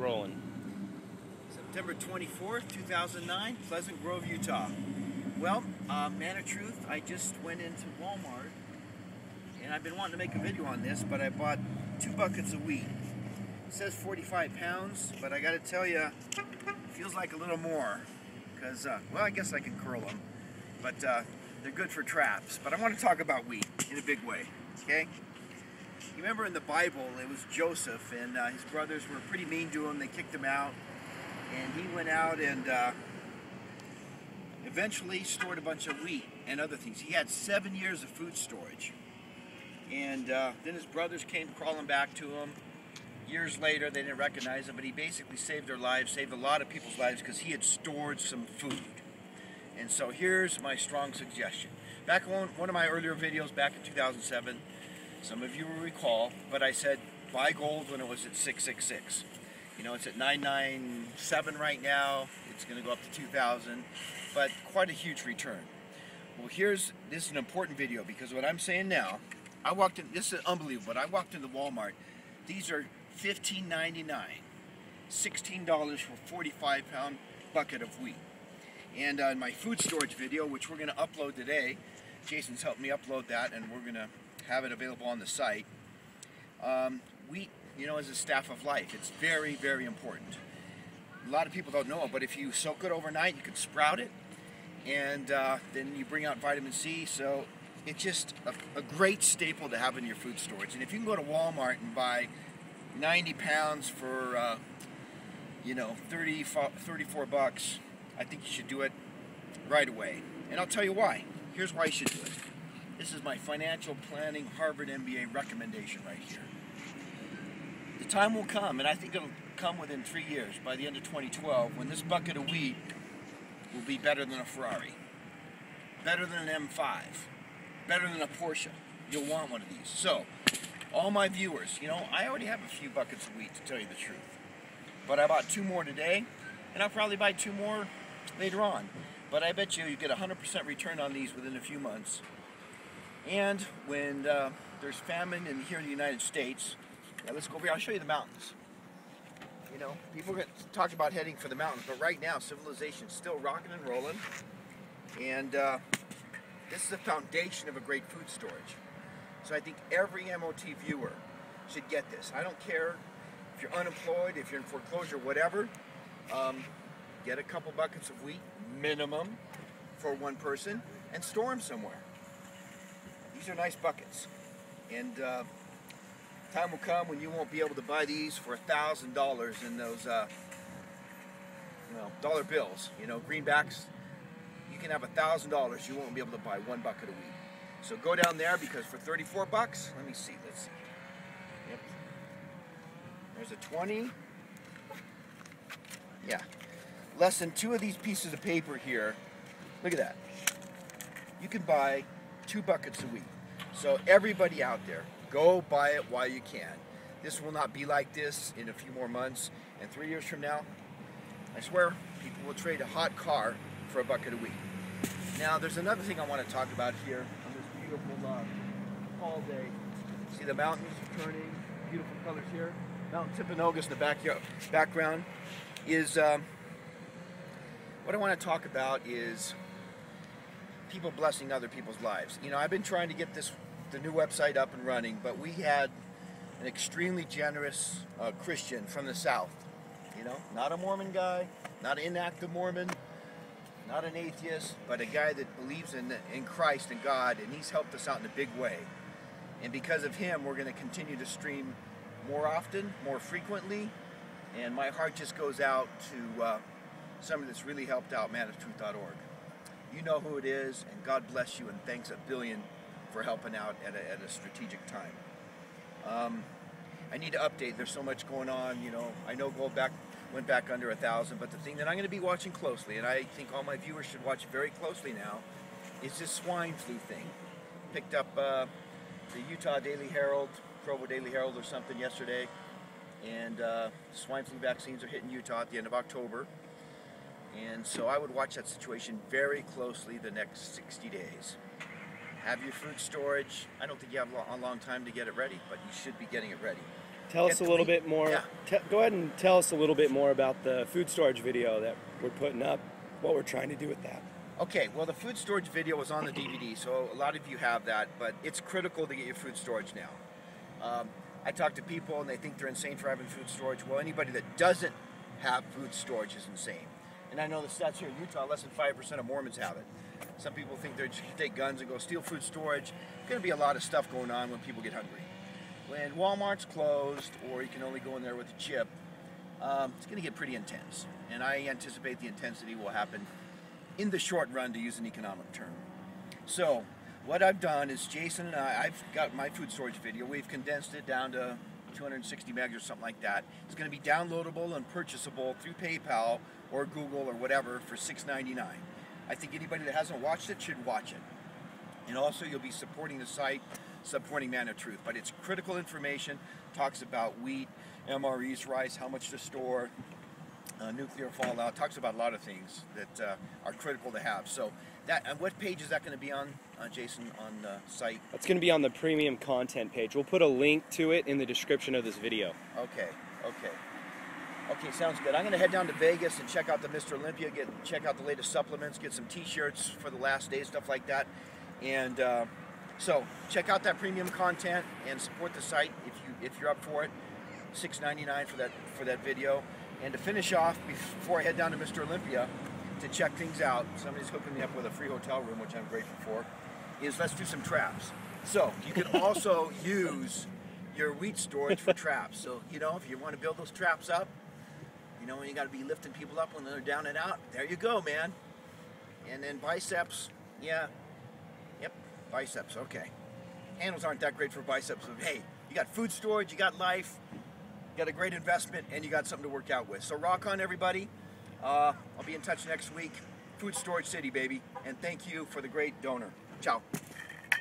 rolling. September 24th, 2009, Pleasant Grove, Utah. Well, man of truth, I just went into Walmart, and I've been wanting to make a video on this, but I bought 2 buckets of wheat. It says 45 pounds, but I gotta tell you, it feels like a little more, because, well, I guess I can curl them, but they're good for traps. But I want to talk about wheat in a big way, okay? You remember in the Bible, it was Joseph, and his brothers were pretty mean to him. They kicked him out, and he went out and eventually stored a bunch of wheat and other things. He had 7 years of food storage, and then his brothers came crawling back to him. Years later, they didn't recognize him, but he basically saved their lives, saved a lot of people's lives, because he had stored some food. And so here's my strong suggestion. Back on one of my earlier videos back in 2007, some of you will recall, but I said buy gold when it was at 666. You know, it's at 997 right now. It's going to go up to 2,000, but quite a huge return. Well, this is an important video, because what I'm saying now, this is unbelievable, but I walked into Walmart. These are $15.99, $16 for a 45-pound bucket of wheat. And in my food storage video, which we're going to upload today, Jason's helped me upload that, and we're going to have it available on the site. Wheat, you know, is a staff of life. It's very, very important. A lot of people don't know it, but if you soak it overnight, you can sprout it, and then you bring out vitamin C. So it's just a great staple to have in your food storage. And if you can go to Walmart and buy 90 pounds for, you know, 34 bucks, I think you should do it right away. And I'll tell you why. Here's why you should do it. This is my financial planning Harvard MBA recommendation right here. The time will come, and I think it'll come within 3 years, by the end of 2012, when this bucket of wheat will be better than a Ferrari, better than an M5, better than a Porsche. You'll want one of these. So, all my viewers, you know, I already have a few buckets of wheat, to tell you the truth. But I bought 2 more today, and I'll probably buy 2 more later on. But I bet you get 100% return on these within a few months. And when there's famine here in the United States, let's go over here. I'll show you the mountains. You know, people talk about heading for the mountains, but right now civilization's still rocking and rolling. And this is the foundation of a great food storage. So I think every MOT viewer should get this. I don't care if you're unemployed, if you're in foreclosure, whatever. Get a couple buckets of wheat, minimum, for one person, and store them somewhere. These are nice buckets. And time will come when you won't be able to buy these for $1,000 in those dollar bills. You know, greenbacks. You can have $1,000. You won't be able to buy 1 bucket of wheat. So go down there, because for 34 bucks, let me see, let's see. Yep. There's a 20. Yeah. Less than 2 of these pieces of paper here. Look at that. You can buy 2 buckets of wheat. So everybody out there, go buy it while you can. This will not be like this in a few more months. And 3 years from now, I swear, people will trade a hot car for a bucket of wheat. Now, there's another thing I want to talk about here on this beautiful fall day. See the mountains turning, beautiful colors here. Mount Timpanogos in the background is, what I want to talk about is people blessing other people's lives. You know, I've been trying to get the new website up and running, but we had an extremely generous Christian from the South. You know, not a Mormon guy, not an inactive Mormon, not an atheist, but a guy that believes in Christ and God, and he's helped us out in a big way. And because of him, we're going to continue to stream more often, more frequently, and my heart just goes out to somebody that's really helped out, manoftruth.org. You know who it is, and God bless you, and thanks a billion for helping out at a strategic time. I need to update. There's so much going on. You know, I know gold went back under 1,000, but the thing that I'm going to be watching closely, and I think all my viewers should watch very closely now, is this swine flu thing. Picked up the Utah Daily Herald, Provo Daily Herald or something yesterday, and swine flu vaccines are hitting Utah at the end of October. And so I would watch that situation very closely the next 60 days. Have your food storage. I don't think you have a long time to get it ready, but you should be getting it ready. Tell us a little bit more. Yeah. Go ahead and tell us a little bit more about the food storage video that we're putting up, what we're trying to do with that. Okay, well, the food storage video was on the DVD, so a lot of you have that, but it's critical to get your food storage now. I talk to people and they think they're insane for having food storage. Well, anybody that doesn't have food storage is insane. And I know the stats here in Utah, less than 5% of Mormons have it. Some people think they just take guns and go steal food storage. There's going to be a lot of stuff going on when people get hungry. When Walmart's closed, or you can only go in there with a chip, it's going to get pretty intense. And I anticipate the intensity will happen in the short run, to use an economic term. So what I've done is Jason and I've got my food storage video. We've condensed it down to 260 megs or something like that. It's going to be downloadable and purchasable through PayPal or Google or whatever for $6.99. I think anybody that hasn't watched it should watch it. And also you'll be supporting the site, supporting Man of Truth. But it's critical information, talks about wheat, MREs, rice, how much to store, nuclear fallout, talks about a lot of things that are critical to have. So that, and what page is that going to be on, Jason, on the site? It's going to be on the premium content page. We'll put a link to it in the description of this video. Okay, sounds good. I'm going to head down to Vegas and check out the Mr. Olympia, check out the latest supplements, get some t-shirts for the last day, stuff like that. And so check out that premium content and support the site if you're up for it. $6.99 for that video. And to finish off, before I head down to Mr. Olympia to check things out, somebody's hooking me up with a free hotel room, which I'm grateful for, is let's do some traps. So you can also use your wheat storage for traps. So, you know, if you want to build those traps up, you know, you got to be lifting people up when they're down and out. There you go, man. And then biceps, yeah. Yep, biceps, okay. Handles aren't that great for biceps, but hey, you got food storage, you got life, you got a great investment, and you got something to work out with. So rock on, everybody. I'll be in touch next week. Food Storage City, baby. And thank you for the great donor. Ciao.